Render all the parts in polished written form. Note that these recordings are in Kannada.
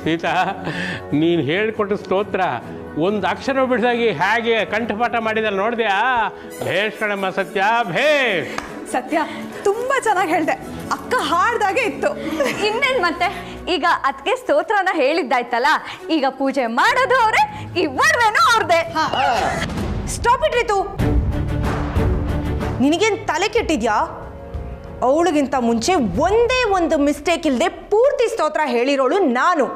ಸೀತಾ, ನೀನು ಹೇಳಿಕೊಟ್ಟ ಸ್ತೋತ್ರ ಒಂದು ಅಕ್ಷರ ಬಿಡ್ದಾಗಿ ಹೇಗೆ ಕಂಠಪಾಠ ಮಾಡಿದಲ್ಲಿ ನೋಡಿದ್ಯಾ? ಭೇಷ್ ಕಣಮ್ಮ ಸತ್ಯ, ಭೇಷ್. ಸತ್ಯ ತುಂಬ ಚೆನ್ನಾಗಿ ಹೇಳಿದೆ. ಅಕ್ಕ ಹಾಡ್ದಾಗೆ ಇತ್ತು. ಇನ್ನೇನು ಮತ್ತೆ, ಈಗ ಅದಕ್ಕೆ ಸ್ತೋತ್ರನ ಹೇಳಿದ್ದಾಯ್ತಲ್ಲ, ಈಗ ಪೂಜೆ ಮಾಡೋದು ಅವರೇ, ಈ ಒಡವೆನೂ ಅವ್ರದ್ದೇ. Stop it Ritu. ನಿನಗೇನು ತಲೆ ಕೆಟ್ಟಿದ್ಯಾ? ಅವಳಿಗಿಂತ ಮುಂಚೆ ಒಂದೇ ಒಂದು ಮಿಸ್ಟೇಕ್ ಇಲ್ಲದೆ ಪೂರ್ತಿ ಸ್ತೋತ್ರ ಹೇಳಿರೋಳು ನಾನು.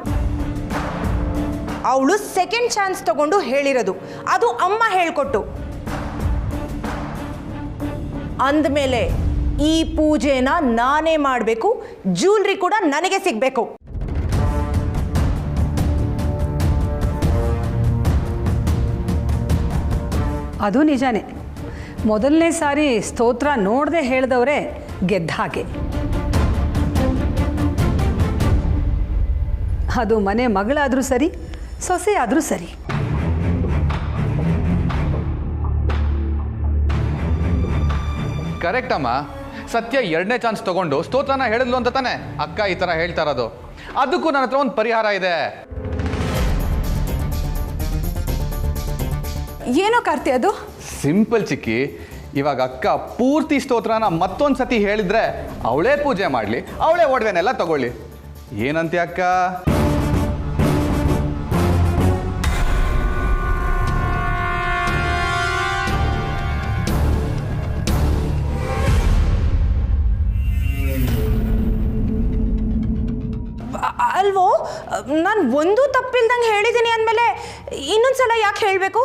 ಅವಳು ಸೆಕೆಂಡ್ ಚಾನ್ಸ್ ತಗೊಂಡು ಹೇಳಿರೋದು, ಅದು ಅಮ್ಮ ಹೇಳ್ಕೊಟ್ಟು. ಅಂದಮೇಲೆ ಈ ಪೂಜೆನ ನಾನೇ ಮಾಡಬೇಕು, ಜ್ಯೂಲ್ರಿ ಕೂಡ ನನಗೆ ಸಿಗಬೇಕು. ಅದು ನಿಜಾನೇ. ಮೊದಲನೇ ಸಾರಿ ಸ್ತೋತ್ರ ನೋಡದೆ ಹೇಳಿದವರೇ ಗೆದ್ದ ಹಾಗೆ. ಅದು ಮನೆ ಮಗಳಾದರೂ ಸರಿ, ಸೊಸೆ ಆದರೂ ಸರಿ. ಕರೆಕ್ಟ್ ಅಮ್ಮ. ಸತ್ಯ ಎರಡನೇ ಚಾನ್ಸ್ ತಗೊಂಡು ಸ್ತೋತ್ರನ ಹೇಳಿದ್ಲು ಅಂತ ತಾನೆ ಅಕ್ಕ ಈ ಥರ ಹೇಳ್ತಾ ಇರೋದು. ಅದಕ್ಕೂ ನನ್ನ ಹತ್ರ ಒಂದು ಪರಿಹಾರ ಇದೆ. ಏನೋ ಕಾರ್ತಿ ಅದು? ಸಿಂಪಲ್ ಚಿಕ್ಕಿ. ಇವಾಗ ಅಕ್ಕ ಪೂರ್ತಿ ಸ್ತೋತ್ರನ ಮತ್ತೊಂದು ಸತಿ ಹೇಳಿದ್ರೆ ಅವಳೇ ಪೂಜೆ ಮಾಡಲಿ, ಅವಳೇ ಒಡವೆನೆಲ್ಲ ತಗೊಳ್ಳಿ. ಏನಂತೆ ಅಕ್ಕ? ಅಲ್ವೋ, ನಾನು ಒಂದೂ ತಪ್ಪಿಲ್ದಂಗೆ ಹೇಳಿದ್ದೀನಿ ಅಂದಮೇಲೆ ಇನ್ನೊಂದ್ಸಲ ಯಾಕೆ ಹೇಳಬೇಕು?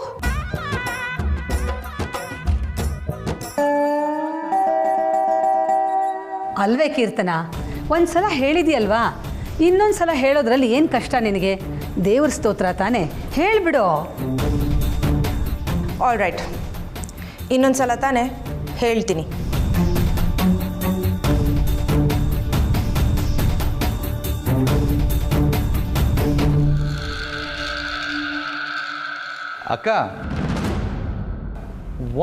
ಅಲ್ವೇ ಕೀರ್ತನ, ಒಂದು ಸಲ ಹೇಳಿದೆಯಲ್ವಾ, ಇನ್ನೊಂದು ಸಲ ಹೇಳೋದ್ರಲ್ಲಿ ಏನು ಕಷ್ಟ ನಿನಗೆ? ದೇವ್ರ ಸ್ತೋತ್ರ ತಾನೇ, ಹೇಳಿಬಿಡು. ಆಲ್ ರೈಟ್, ಇನ್ನೊಂದು ಸಲ ತಾನೇ ಹೇಳ್ತೀನಿ. ಅಕ್ಕ,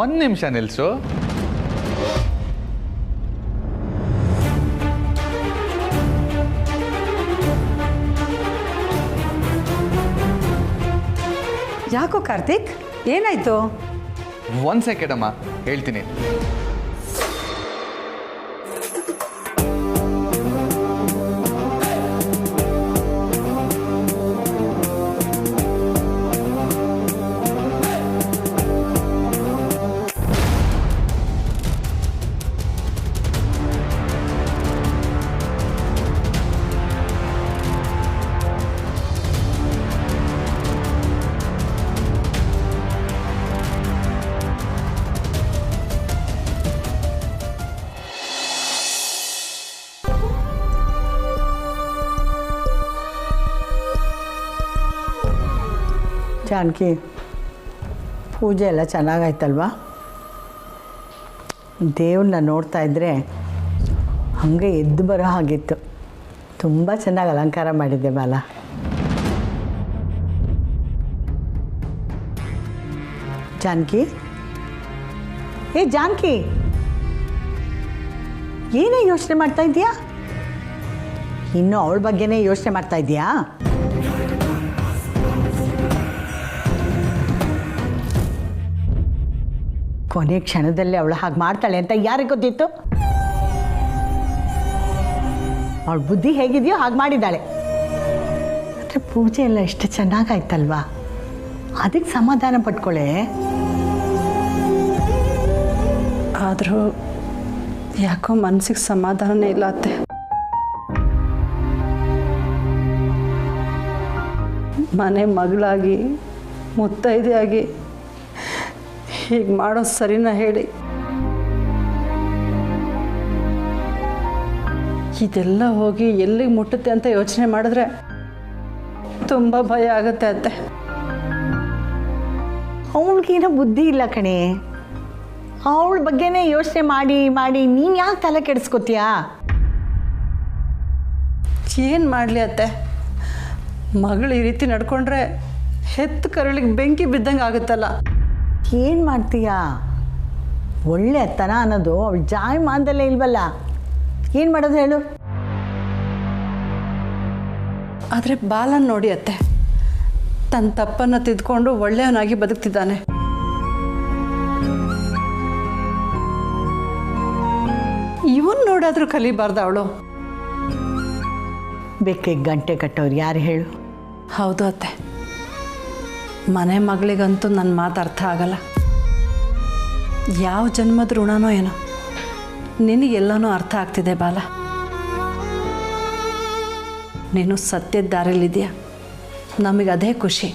ಒಂದು ನಿಮಿಷ ನಿಲ್ಸು. ಯಾಕೋ ಕಾರ್ತಿಕ್, ಏನಾಯ್ತು? ಒಂದು ಸೆಕೆಂಡ್ ಅಮ್ಮ, ಹೇಳ್ತೀನಿ. ಜಾನಕಿ, ಪೂಜೆ ಎಲ್ಲ ಚೆನ್ನಾಗಾಯ್ತಲ್ವಾ? ದೇವ್ರನ್ನ ನೋಡ್ತಾ ಇದ್ದರೆ ಹಾಗೆ ಎದ್ದು ಬರೋ ಹಾಗಿತ್ತು. ತುಂಬ ಚೆನ್ನಾಗಿ ಅಲಂಕಾರ ಮಾಡಿದ್ದೆ ಬಾಲ. ಜಾನಕಿ, ಏ ಜಾನಕಿ, ಏನೇ ಯೋಚನೆ ಮಾಡ್ತಾ ಇದೀಯಾ? ಇನ್ನೂ ಅವಳ ಬಗ್ಗೆನೇ ಯೋಚನೆ ಮಾಡ್ತಾ ಇದೀಯಾ? ಕೊನೆ ಕ್ಷಣದಲ್ಲಿ ಅವಳು ಹಾಗೆ ಮಾಡ್ತಾಳೆ ಅಂತ ಯಾರಿಗೆ ಗೊತ್ತಿತ್ತು? ಅವಳ ಬುದ್ಧಿ ಹೇಗಿದೆಯೋ ಹಾಗೆ ಮಾಡಿದ್ದಾಳೆ. ಆದರೆ ಪೂಜೆ ಎಲ್ಲ ಎಷ್ಟು ಚೆನ್ನಾಗಾಯ್ತಲ್ವಾ? ಅದಕ್ಕೆ ಸಮಾಧಾನ ಪಟ್ಕೊಳ್ಳೆ. ಆದರೂ ಯಾಕೋ ಮನಸ್ಸಿಗೆ ಸಮಾಧಾನನೇ ಇಲ್ಲ ಅತ್ತೆ. ಮನೆ ಮಗಳಾಗಿ ಮುತ್ತೈದೆಯಾಗಿ ಹೀಗೆ ಮಾಡೋದು ಸರಿನಾ ಹೇಳಿ? ಇದೆಲ್ಲ ಹೋಗಿ ಎಲ್ಲಿಗೆ ಮುಟ್ಟುತ್ತೆ ಅಂತ ಯೋಚನೆ ಮಾಡಿದ್ರೆ ತುಂಬ ಭಯ ಆಗುತ್ತೆ ಅತ್ತೆ. ಅವಳಿಗೇನೋ ಬುದ್ಧಿ ಇಲ್ಲ ಕಣೆ. ಅವಳ ಬಗ್ಗೆನೇ ಯೋಚನೆ ಮಾಡಿ ಮಾಡಿ ನೀನು ಯಾಕೆ ತಲೆ ಕೆಡಿಸ್ಕೊತೀಯಾ? ಏನು ಮಾಡಲಿ ಅತ್ತೆ, ಮಗಳು ಈ ರೀತಿ ನಡ್ಕೊಂಡ್ರೆ ಹೆತ್ತು ಕರಳಿಗೆ ಬೆಂಕಿ ಬಿದ್ದಂಗೆ ಆಗುತ್ತಲ್ಲ. ಏನು ಮಾಡ್ತೀಯಾ? ಒಳ್ಳೆ ತನ ಅನ್ನೋದು ಅವಳು ಜಾಯಮಾನದಲ್ಲೇ ಇಲ್ವಲ್ಲ. ಏನು ಮಾಡೋದು ಹೇಳು? ಆದರೆ ಬಾಲನ್ ನೋಡಿ ಅತ್ತೆ, ತನ್ನ ತಪ್ಪನ್ನು ತಿದ್ಕೊಂಡು ಒಳ್ಳೆಯವನಾಗಿ ಬದುಕ್ತಿದ್ದಾನೆ. ಇವನ್ ನೋಡಾದ್ರೂ ಕಲಿಬಾರ್ದ ಅವಳು? ಬೆಕ್ಕಿಗೆ ಗಂಟೆ ಕಟ್ಟೋರು ಯಾರು ಹೇಳು? ಹೌದು ಅತ್ತೆ, ಮನೆ ಮಗಳಿಗಂತೂ ನನ್ನ ಮಾತು ಅರ್ಥ ಆಗಲ್ಲ. ಯಾವ ಜನ್ಮದ ಋಣನೋ ಏನೋ, ನಿನಗೆಲ್ಲನೂ ಅರ್ಥ ಆಗ್ತಿದೆ ಬಾಲ. ನೀನು ಸತ್ಯದ ದಾರಿಲಿದೆಯಾ, ನಮಗೆ ಅದೇ ಖುಷಿ.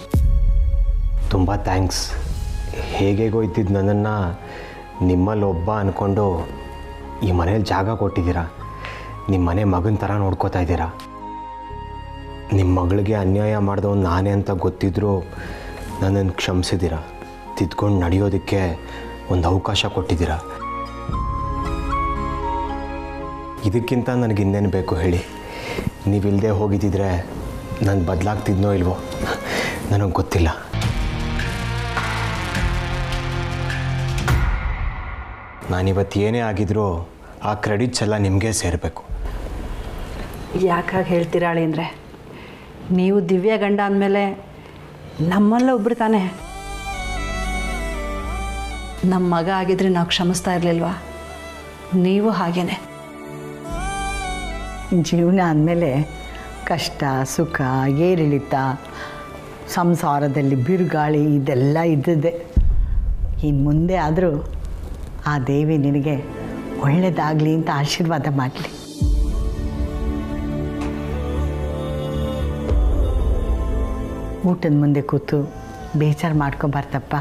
ತುಂಬ ಥ್ಯಾಂಕ್ಸ್. ಹೇಗೇಗೋ ಇದ್ದಿದ್ದು ನನ್ನನ್ನು ನಿಮ್ಮಲ್ಲಿ ಒಬ್ಬ ಅಂದ್ಕೊಂಡು ಈ ಮನೇಲಿ ಜಾಗ ಕೊಟ್ಟಿದ್ದೀರಾ. ನಿಮ್ಮ ಮನೆ ಮಗನ ಥರ ನೋಡ್ಕೋತಾ ಇದ್ದೀರಾ. ನಿಮ್ಮ ಮಗಳಿಗೆ ಅನ್ಯಾಯ ಮಾಡಿದವನು ನಾನೇ ಅಂತ ಗೊತ್ತಿದ್ದರೂ ನನ್ನನ್ನು ಕ್ಷಮಿಸಿದ್ದೀರಾ. ತಿದ್ಕೊಂಡು ನಡೆಯೋದಕ್ಕೆ ಒಂದು ಅವಕಾಶ ಕೊಟ್ಟಿದ್ದೀರಾ. ಇದಕ್ಕಿಂತ ನನಗೆ ಇನ್ನೇನು ಬೇಕು ಹೇಳಿ? ನೀವಿಲ್ಲದೆ ಹೋಗಿದ್ದಿದ್ರೆ ನಾನು ಬದಲಾಗ್ತಿದ್ನೋ ಇಲ್ವೋ ನನಗೆ ಗೊತ್ತಿಲ್ಲ. ನಾನಿವತ್ತು ಏನೇ ಆಗಿದ್ರೂ ಆ ಕ್ರೆಡಿಟ್ಸ್ ಎಲ್ಲ ನಿಮಗೆ ಸೇರಬೇಕು. ಯಾಕಾಗಿ ಹೇಳ್ತೀರಾಳಿ ಅಂದರೆ, ನೀವು ದಿವ್ಯ ಗಂಡ ಅಂದಮೇಲೆ ನಮ್ಮಲ್ಲ ಒಬ್ರು ತಾನೆ. ನಮ್ಮ ಮಗ ಆಗಿದ್ರೆ ನಾವು ಕ್ಷಮಿಸ್ತಾ ಇರಲಿಲ್ವಾ? ನೀವು ಹಾಗೇನೆ. ಜೀವನ ಅಂದಮೇಲೆ ಕಷ್ಟ ಸುಖ ಏರಿಳಿತ ಸಂಸಾರದಲ್ಲಿ ಬಿರುಗಾಳಿ ಇದೆಲ್ಲ ಇದ್ದದ್ದೇ. ಇನ್ನು ಮುಂದೆ ಆದರೂ ಆ ದೇವಿ ನಿನಗೆ ಒಳ್ಳೆಯದಾಗಲಿ ಅಂತ ಆಶೀರ್ವಾದ ಮಾಡಲಿ. ಊಟದ ಮುಂದೆ ಕೂತು ಬೇಜಾರು ಮಾಡ್ಕೊಬಾರ್ದಪ್ಪ.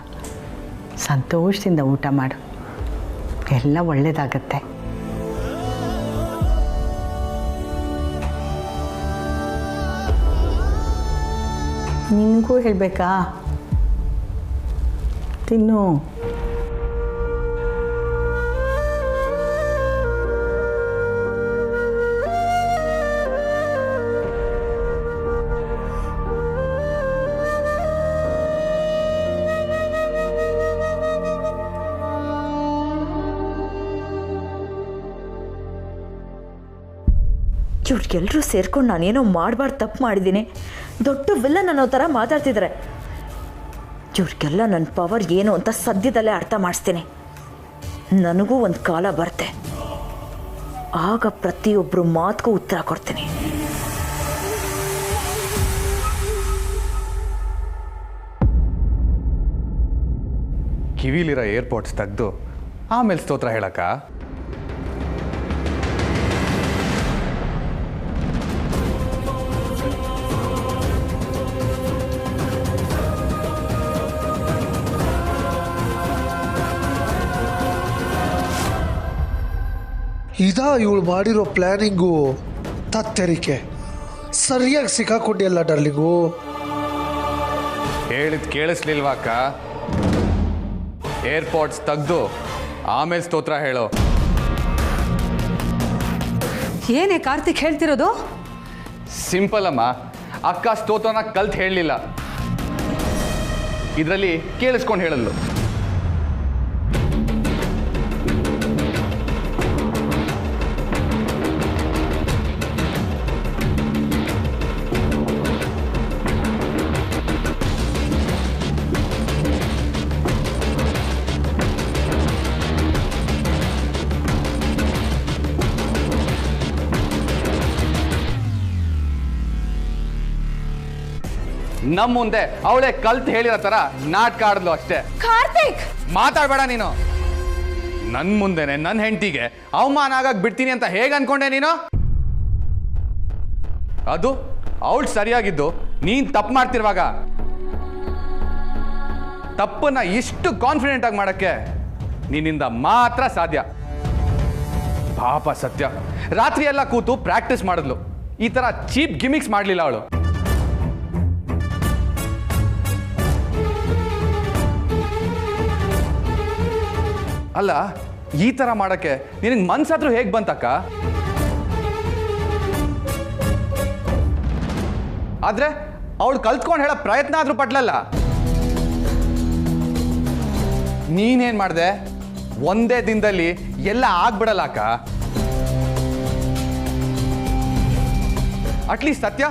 ಸಂತೋಷದಿಂದ ಊಟ ಮಾಡು, ಎಲ್ಲ ಒಳ್ಳೆಯದಾಗತ್ತೆ. ನಿನಗೂ ಹೇಳಬೇಕಾ? ತಿನ್ನು. ಇವ್ರಿಗೆಲ್ಲರೂ ಸೇರ್ಕೊಂಡು ನಾನೇನೋ ಮಾಡಬಾರ್ದು ತಪ್ಪು ಮಾಡಿದ್ದೀನಿ, ದೊಡ್ಡ ವಿಲ್ಲನ್ ಅನ್ನೋ ಥರ ಮಾತಾಡ್ತಿದ್ದಾರೆ. ಇವ್ರಿಗೆಲ್ಲ ನನ್ನ ಪವರ್ ಏನು ಅಂತ ಸದ್ಯದಲ್ಲೇ ಅರ್ಥ ಮಾಡಿಸ್ತೀನಿ. ನನಗೂ ಒಂದು ಕಾಲ ಬರುತ್ತೆ, ಆಗ ಪ್ರತಿಯೊಬ್ಬರು ಮಾತಿಗೂ ಉತ್ತರ ಕೊಡ್ತೀನಿ. ಕಿವಿಲಿರೋ ಏರ್ಪೋರ್ಟ್ಸ್ ತೆಗೆದು ಆಮೇಲೆ ಸ್ತೋತ್ರ ಹೇಳಕ್ಕ? ಇದಾ ಇವಳು ಮಾಡಿರೋ ಪ್ಲ್ಯಾನಿಂಗು? ತತ್ತೆರಿಕೆ ಸರಿಯಾಗಿ ಸಿಕ್ಕಾಕೊಂಡಿಲ್ಲ ಡರ್ಲಿಂಗು. ಹೇಳಿದ್ ಕೇಳಿಸ್ಲಿಲ್ವಾಕ್ಕ? ಏರ್ಪೋರ್ಟ್ಸ್ ತೆಗೆದು ಆಮೇಲೆ ಸ್ತೋತ್ರ ಹೇಳೋ. ಏನೇ ಕಾರ್ತಿಕ್ ಹೇಳ್ತಿರೋದು? ಸಿಂಪಲ್ ಅಮ್ಮ, ಅಕ್ಕ ಸ್ತೋತ್ರನ ಕಲ್ತು ಹೇಳಲಿಲ್ಲ, ಇದರಲ್ಲಿ ಕೇಳಿಸ್ಕೊಂಡು ಹೇಳಲ್ಲು. ನಮ್ಮ ಮುಂದೆ ಅವಳೇ ಕಲ್ತು ಹೇಳಿರೋ ತರ ನಾಟಕ ಆಡಿದ್ಲು ಅಷ್ಟೇ. ಕಾರ್ತಿಕ್, ಮಾತಾಡಬೇಡ ನೀನು. ನನ್ನ ಮುಂದೆನೆ ನನ್ನ ಹೆಂಡತಿಗೆ ಅವಮಾನ ಆಗಕ್ಕೆ ಬಿಡ್ತೀನಿ ಅಂತ ಹೇಗೆ ಅನ್ಕೊಂಡೆ ನೀನು? ಅದು ಅವಳು ಸರಿಯಾಗಿದ್ದು ನೀನ್ ತಪ್ಪು ಮಾಡ್ತಿರುವಾಗ. ತಪ್ಪನ್ನ ಇಷ್ಟು ಕಾನ್ಫಿಡೆಂಟ್ ಆಗಿ ಮಾಡಕ್ಕೆ ನಿನ್ನಿಂದ ಮಾತ್ರ ಸಾಧ್ಯ. ಪಾಪ ಸತ್ಯ ರಾತ್ರಿ ಎಲ್ಲ ಕೂತು ಪ್ರಾಕ್ಟೀಸ್ ಮಾಡಿದ್ಲು. ಈ ತರ ಚೀಪ್ ಗಿಮಿಕ್ಸ್ ಮಾಡಲಿಲ್ಲ ಅವಳು. ಅಲ್ಲ, ಈ ತರ ಮಾಡಕ್ಕೆ ನಿನಗೆ ಮನ್ಸಾದ್ರೂ ಹೇಗೆ ಬಂತಕ್ಕ? ಆದ್ರೆ ಅವಳು ಕಲ್ತ್ಕೊಂಡು ಹೇಳೋ ಪ್ರಯತ್ನ ಆದ್ರೂ ಪಟ್ಲಲ್ಲ. ನೀನೇನ್ ಮಾಡ್ದೆ? ಒಂದೇ ದಿನದಲ್ಲಿ ಎಲ್ಲ ಆಗ್ಬಿಡಲ್ಲ ಅಕ್ಕ. ಅಟ್ಲೀಸ್ಟ್ ಸತ್ಯ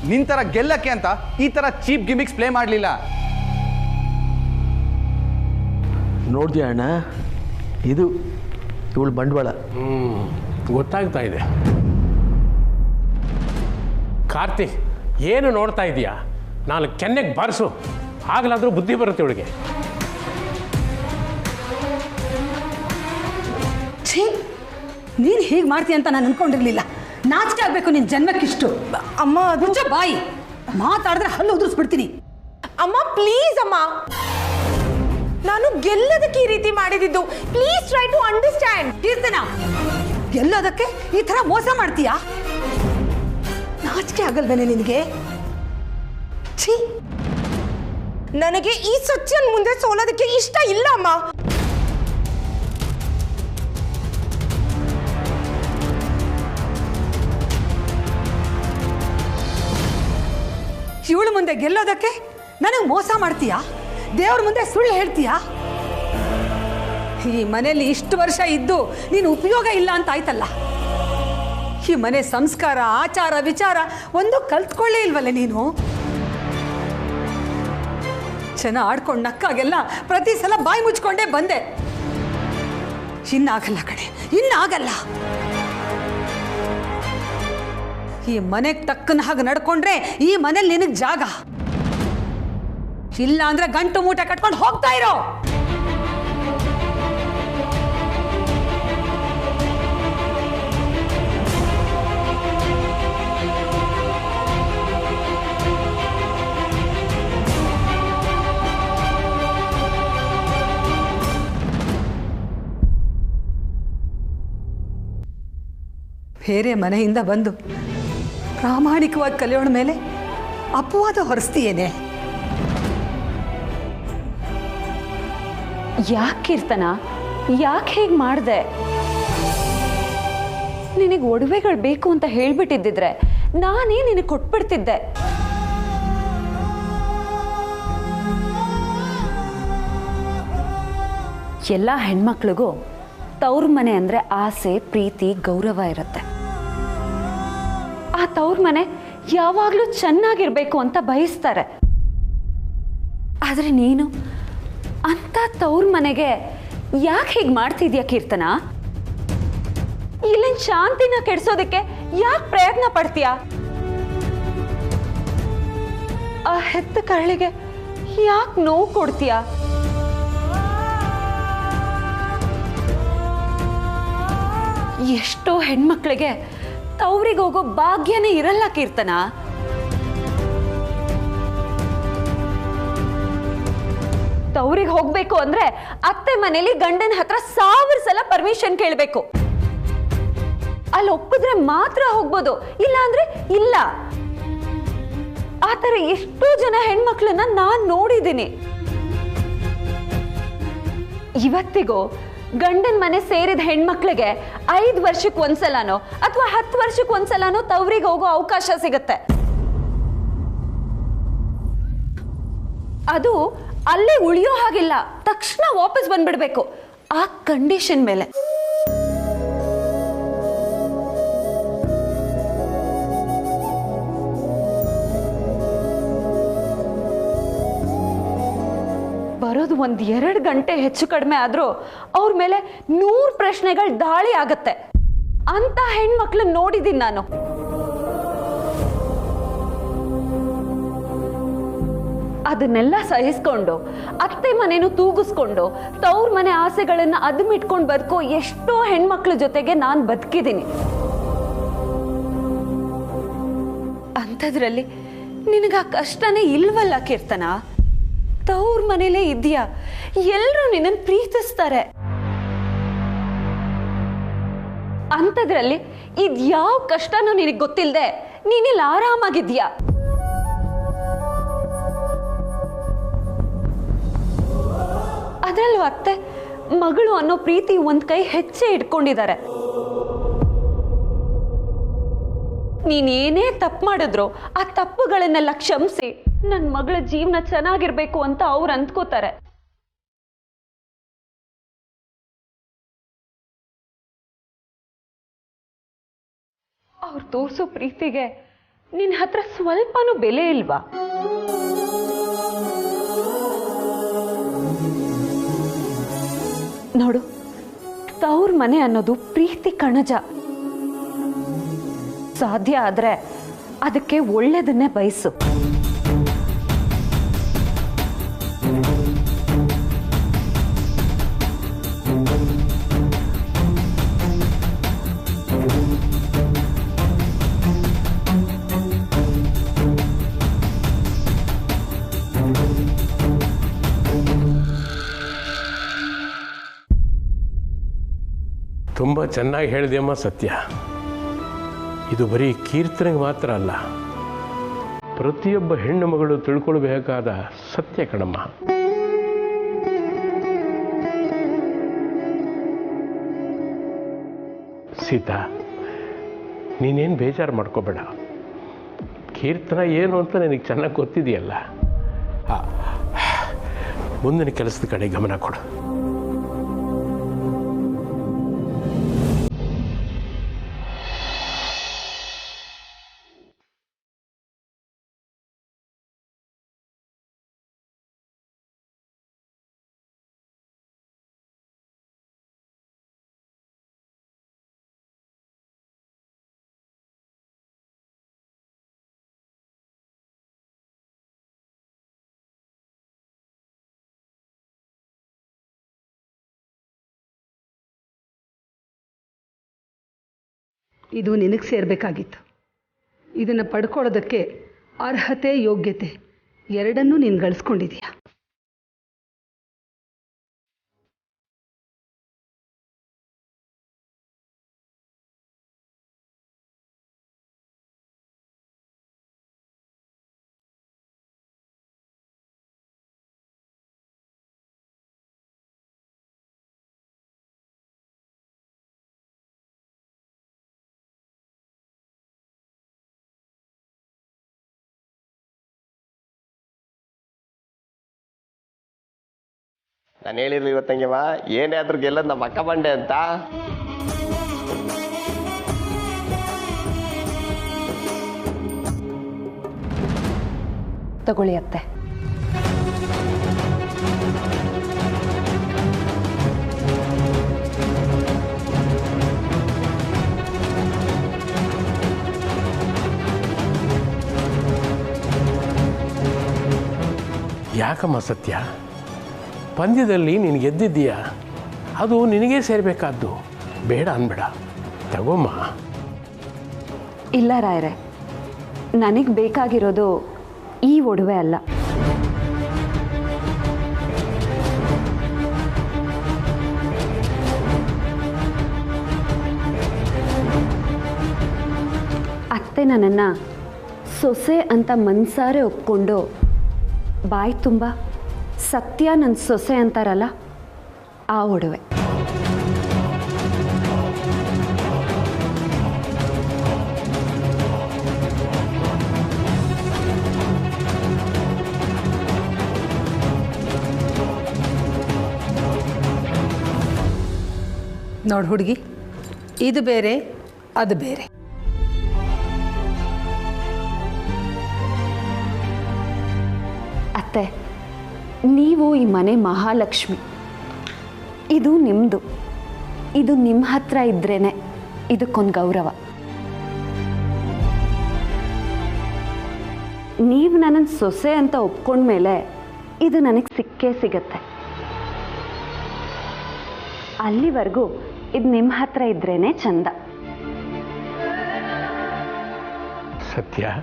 ನಿನ್ ಥರ ಗೆಲ್ಲಕ್ಕೆ ಅಂತ ಈ ಥರ ಚೀಪ್ ಗಿಮಿಕ್ಸ್ ಪ್ಲೇ ಮಾಡಲಿಲ್ಲ. ನೋಡ್ತೀಯ ಅಣ್ಣ, ಇದು ಇವಳು ಬಂಡವಾಳ. ಗೊತ್ತಾಗ್ತಾ ಇದೆ. ಕಾರ್ತಿಕ್, ಏನು ನೋಡ್ತಾ ಇದೀಯಾ? ನಾನು ಕೆನ್ನೆಗೆ ಬಾರಿಸು, ಆಗಲಾದರೂ ಬುದ್ಧಿ ಬರುತ್ತೆ ಇವಳಿಗೆ. ಛೀ, ನೀನು ಹೀಗೆ ಮಾಡ್ತೀಯ ಅಂತ ನಾನು ಅನ್ಕೊಂಡಿರ್ಲಿಲ್ಲ. ನಾಚಿಕೆ ಆಗಬೇಕು ನಿನ್ನ ಜನ್ಮಕ್ಕಿಷ್ಟು. ಅಮ್ಮ ಅದು ಮುಚ್ಚ ಬಾಯಿ, ಮಾತಾಡಿದ್ರೆ ಹಲ್ಲು ಉದುರಿಸ್ಬಿಡ್ತೀನಿ. ಅಮ್ಮ ಪ್ಲೀಸ್ ಅಮ್ಮ, ನಾನು ಗೆಲ್ಲೋದಕ್ಕೆ ಈ ರೀತಿ ಮಾಡಿದ್ದು. Please try to understand. Keerthana, ಗೆಲ್ಲೋದಕ್ಕೆ ಈ ಥರ ಮೋಸ ಮಾಡ್ತೀಯಾ? ನಾಚಿಕೆ ಆಗಲ್ವೇನೆ ನಿನಗೆ? ಛೀ, ನನಗೆ ಈ ಸತ್ಯನ ಮುಂದೆ ಸೋಲೋದಕ್ಕೆ ಇಷ್ಟ ಇಲ್ಲ ಅಮ್ಮ. ಇವಳು ಮುಂದೆ ಗೆಲ್ಲೋದಕ್ಕೆ ನನಗೆ ಮೋಸ ಮಾಡ್ತೀಯಾ? ದೇವ್ರ ಮುಂದೆ ಸುಳ್ಳು ಹೇಳ್ತೀಯಾ? ಈ ಮನೆಯಲ್ಲಿ ಇಷ್ಟು ವರ್ಷ ಇದ್ದು ನೀನು ಉಪಯೋಗ ಇಲ್ಲ ಅಂತ ಆಯ್ತಲ್ಲ. ಈ ಮನೆ ಸಂಸ್ಕಾರ, ಆಚಾರ, ವಿಚಾರ ಒಂದು ಕಲ್ತ್ಕೊಳ್ಳೇ ಇಲ್ವಲ್ಲ ನೀನು? ಚೆನ್ನಾಗಿ ಆಡ್ಕೊಂಡು ನಕ್ಕಾಗೆಲ್ಲ ಪ್ರತಿ ಸಲ ಬಾಯಿ ಮುಚ್ಕೊಂಡೇ ಬಂದೆ. ಇನ್ನಾಗಲ್ಲ ಕಣೆ, ಇನ್ನಾಗಲ್ಲ. ಈ ಮನೆಗೆ ತಕ್ಕನ ಹಾಗೆ ನಡ್ಕೊಂಡ್ರೆ ಈ ಮನೇಲಿ ನಿನಗೆ ಜಾಗ ಇಲ್ಲ. ಅಂದ್ರೆ ಗಂಟು ಮೂಟೆ ಕಟ್ಕೊಂಡು ಹೋಗ್ತಾ ಇರೋ. ಬೇರೆ ಮನೆಯಿಂದ ಬಂದು ಪ್ರಾಮಾಣಿಕವಾಗಿ ಕಲಿಯೋಣ ಮೇಲೆ ಅಪವಾದ ಹೊರಿಸ್ತೀಯೇನೆ? ಯಾಕೆ ಕೀರ್ತನ, ಯಾಕೆ ಹೇಗೆ ಮಾಡಿದೆ? ನಿನಗೆ ಒಡವೆಗಳು ಬೇಕು ಅಂತ ಹೇಳ್ಬಿಟ್ಟಿದ್ದಿದ್ರೆ ನಾನೇ ನಿನಗೆ ಕೊಟ್ಬಿಡ್ತಿದ್ದೆ. ಎಲ್ಲ ಹೆಣ್ಮಕ್ಳಿಗೂ ತವ್ರ ಮನೆ ಅಂದರೆ ಆಸೆ, ಪ್ರೀತಿ, ಗೌರವ ಇರುತ್ತೆ. ಆ ತವ್ರ ಮನೆ ಯಾವಾಗಲೂ ಚೆನ್ನಾಗಿರ್ಬೇಕು ಅಂತ ಬಯಸ್ತಾರೆ. ಆದರೆ ನೀನು ಅಂತ ತವ್ರ ಮನೆಗೆ ಯಾಕೆ ಹೀಗೆ ಮಾಡ್ತಿದ್ಯಾ ಕೀರ್ತನ? ಇಲ್ಲಿನ ಶಾಂತಿನ ಕೆಡಿಸೋದಕ್ಕೆ ಯಾಕೆ ಪ್ರಯತ್ನ ಪಡ್ತೀಯಾ? ಆ ಹೆತ್ತ ಕರಳಿಗೆ ಯಾಕೆ ನೋವು ಕೊಡ್ತೀಯಾ? ಎಷ್ಟೋ ಹೆಣ್ಮಕ್ಳಿಗೆ ತವ್ರಿಗೆ ಹೋಗೋ ಭಾಗ್ಯನೇ ಇರಲ್ಲ ಕೀರ್ತನ. ತವ್ರಿಗೆ ಹೋಗ್ಬೇಕು ಅಂದ್ರೆ ಅತ್ತೆ ಮನೇಲಿ ಗಂಡನ ಹತ್ರ 1000 ಸಲ ಪರ್ಮಿಷನ್ ಕೇಳಬೇಕು. ಅಲ್ಲಿ ಒಪ್ಪಿದ್ರೆ ಮಾತ್ರ ಹೋಗ್ಬೋದು, ಇಲ್ಲ ಅಂದ್ರೆ ಇಲ್ಲ. ಆತರ ಎಷ್ಟೋ ಜನ ಹೆಣ್ಮಕ್ಳನ್ನ ನಾನ್ ನೋಡಿದ್ದೀನಿ. ಇವತ್ತಿಗೂ ಗಂಡನ ಮನೆ ಸೇರಿದ ಹೆಣ್ಮಕ್ಳಿಗೆ 5 ವರ್ಷಕ್ಕೆ ಒಂದ್ಸಲನೋ ಅಥವಾ 10 ವರ್ಷಕ್ಕೆ ಒಂದ್ಸಲನೋ ತವ್ರಿಗೆ ಹೋಗೋ ಅವಕಾಶ ಸಿಗತ್ತೆ. ಅದು ಅಲ್ಲೇ ಉಳಿಯೋ ಹಾಗಿಲ್ಲ, ತಕ್ಷಣ ವಾಪಸ್ ಬಂದ್ಬಿಡ್ಬೇಕು. ಆ ಕಂಡೀಷನ್ ಮೇಲೆ ಬರೋದು 1-2 ಗಂಟೆ ಹೆಚ್ಚು ಕಡಿಮೆ ಆದ್ರೂ ಅವ್ರ ಮೇಲೆ 100 ಪ್ರಶ್ನೆಗಳು ದಾಳಿ ಆಗತ್ತೆ. ಅಂತ ಹೆಣ್ಮಕ್ಳನ್ನ ನೋಡಿದ್ದೀನಿ ನಾನು. ಅದನ್ನೆಲ್ಲ ಸಹಿಸ್ಕೊಂಡು ಅತ್ತೆ ಮನೇನು ತೂಗಿಸ್ಕೊಂಡು ತವ್ರ ಮನೆ ಆಸೆಗಳನ್ನ ಅದುಮಿಟ್ಕೊಂಡು ಬದುಕೋ ಎಷ್ಟೋ ಹೆಣ್ಮಕ್ಳ ಜೊತೆಗೆ ನಾನು ಬದುಕಿದ್ದೀನಿ. ಅಂಥದ್ರಲ್ಲಿ ನಿನಗ ಕಷ್ಟನೇ ಇಲ್ವಲ್ಲ ಕೀರ್ತನ? ತವ್ರ ಮನೇಲೇ ಇದೆಯಾ, ಎಲ್ಲರೂ ನಿನ್ನನ್ನು ಪ್ರೀತಿಸ್ತಾರೆ. ಅಂಥದ್ರಲ್ಲಿ ಇದ್ಯಾವ ಕಷ್ಟನೂ ನಿನಗೆ ಗೊತ್ತಿಲ್ಲದೆ ನೀನಿಲ್ಲಿ ಆರಾಮಾಗಿದ್ಯಾ? ಅದರಲ್ಲೂ ಅತ್ತೆ ಮಗಳು ಅನ್ನೋ ಪ್ರೀತಿ ಒಂದ್ ಕೈ ಹೆಚ್ಚೆ ಇಟ್ಕೊಂಡಿದ್ದಾರೆ. ನೀನೇನೇ ತಪ್ಪು ಮಾಡಿದ್ರು ಆ ತಪ್ಪುಗಳನ್ನೆಲ್ಲ ಕ್ಷಮಿಸಿ ನನ್ನ ಮಗಳ ಜೀವನ ಚೆನ್ನಾಗಿರ್ಬೇಕು ಅಂತ ಅವ್ರು ಅಂದ್ಕೋತಾರೆ. ಅವ್ರು ತೋರಿಸೋ ಪ್ರೀತಿಗೆ ನಿನ್ನ ಹತ್ರ ಸ್ವಲ್ಪನೂ ಬೆಲೆ ಇಲ್ವಾ? ನೋಡು, ತವ್ರ ಮನೆ ಅನ್ನೋದು ಪ್ರೀತಿ ಕಣಜ. ಸಾಧ್ಯ ಆದ್ರೆ ಅದಕ್ಕೆ ಒಳ್ಳೆಯದನ್ನೇ ಬಯಸು. ತುಂಬ ಚೆನ್ನಾಗಿ ಹೇಳಿದೆಯಮ್ಮ ಸತ್ಯ. ಇದು ಬರೀ ಕೀರ್ತನೆಗೆ ಮಾತ್ರ ಅಲ್ಲ, ಪ್ರತಿಯೊಬ್ಬ ಹೆಣ್ಣು ಮಗಳು ತಿಳ್ಕೊಳ್ಬೇಕಾದ ಸತ್ಯ ಕಣಮ್ಮ. ಸೀತಾ, ನೀನೇನು ಬೇಜಾರು ಮಾಡ್ಕೋಬೇಡ. ಕೀರ್ತನ ಏನು ಅಂತ ನಿನಗೆ ಚೆನ್ನಾಗಿ ಗೊತ್ತಿದೆಯಲ್ಲ. ಮುಂದಿನ ಕೆಲಸದ ಕಡೆ ಗಮನ ಕೊಡು. ಇದು ನಿನಗೆ ಸೇರಬೇಕಾಗಿತ್ತು. ಇದನ್ನು ಪಡ್ಕೊಳ್ಳೋದಕ್ಕೆ ಅರ್ಹತೆ, ಯೋಗ್ಯತೆ ಎರಡನ್ನೂ ನೀನು ಗಳಿಸ್ಕೊಂಡಿದೀಯ. ನಾನು ಹೇಳಿರ್ಲಿ ಇವತ್ತಂಗೆವ, ಏನೇ ಆದ್ರೂ ಗೆಲ್ಲೋದು ನಮ್ಮ ಅಕ್ಕ ಬಂಡೆ ಅಂತ. ತಗೊಳ್ಳಿ ಅತ್ತೆ. ಯಾಕಮ್ಮ ಸತ್ಯ, ಪಂದ್ಯದಲ್ಲಿ ನೀನು ಗೆದ್ದಿದ್ದೀಯ, ಅದು ನಿನಗೇ ಸೇರಬೇಕಾದ್ದು. ಬೇಡ ಅನ್ಬೇಡ, ತಗೋಮ್ಮ. ಇಲ್ಲ ರಾಯರೇ, ನನಗೆ ಬೇಕಾಗಿರೋದು ಈ ಒಡವೆ ಅಲ್ಲ. ಅತ್ತೆ ನನ್ನನ್ನು ಸೊಸೆ ಅಂತ ಮನ್ಸಾರೆ ಒಪ್ಕೊಂಡು ಬಾಯಿ ತುಂಬ ಸತ್ಯ ನನ್ನ ಸೊಸೆ ಅಂತಾರಲ್ಲ, ಆ ಒಡವೆ. ನೋಡು ಹುಡುಗಿ, ಇದು ಬೇರೆ, ಅದು ಬೇರೆ. ಅತ್ತೆ, ನೀವು ಈ ಮನೆ ಮಹಾಲಕ್ಷ್ಮಿ. ಇದು ನಿಮ್ಮದು. ಇದು ನಿಮ್ಮ ಹತ್ರ ಇದ್ರೇನೆ ಇದಕ್ಕೊಂದು ಗೌರವ. ನೀವು ನನ್ನನ್ನು ಸೊಸೆ ಅಂತ ಒಪ್ಕೊಂಡ್ಮೇಲೆ ಇದು ನನಗೆ ಸಿಕ್ಕೇ ಸಿಗತ್ತೆ. ಅಲ್ಲಿವರೆಗೂ ಇದು ನಿಮ್ಮ ಹತ್ರ ಇದ್ರೇನೆ ಚಂದ. ಸತ್ಯ,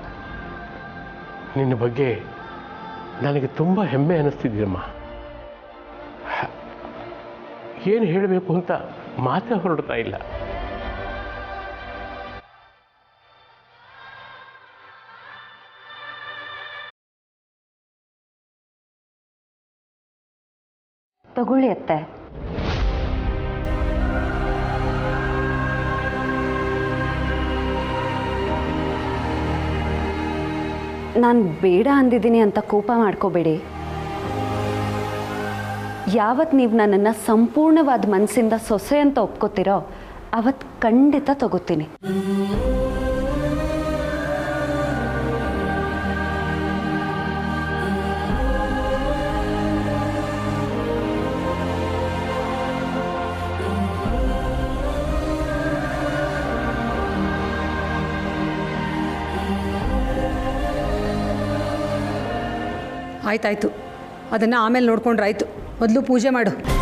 ನಿನ್ನ ಬಗ್ಗೆ ನನಗೆ ತುಂಬ ಹೆಮ್ಮೆ ಅನ್ನಿಸ್ತಿದ್ದೀರಮ್ಮ. ಏನು ಹೇಳಬೇಕು ಅಂತ ಮಾತೇ ಹೊರಡ್ತಾ ಇಲ್ಲ. ತಗೊಳ್ಳಿ ಅತ್ತೆ. ನಾನು ಬೇಡ ಅಂದಿದ್ದೀನಿ ಅಂತ ಕೋಪ ಮಾಡ್ಕೋಬೇಡಿ. ಯಾವತ್ತು ನೀವು ನನ್ನನ್ನು ಸಂಪೂರ್ಣವಾದ ಮನಸ್ಸಿಂದ ಸೊಸೆ ಅಂತ ಒಪ್ಕೋತೀರೋ ಅವತ್ತು ಖಂಡಿತ ತಗೋತೀನಿ. ಆಯ್ತಾಯ್ತು, ಅದನ್ನು ಆಮೇಲೆ ನೋಡ್ಕೊಂಡ್ರಾಯ್ತು. ಮೊದಲು ಪೂಜೆ ಮಾಡು.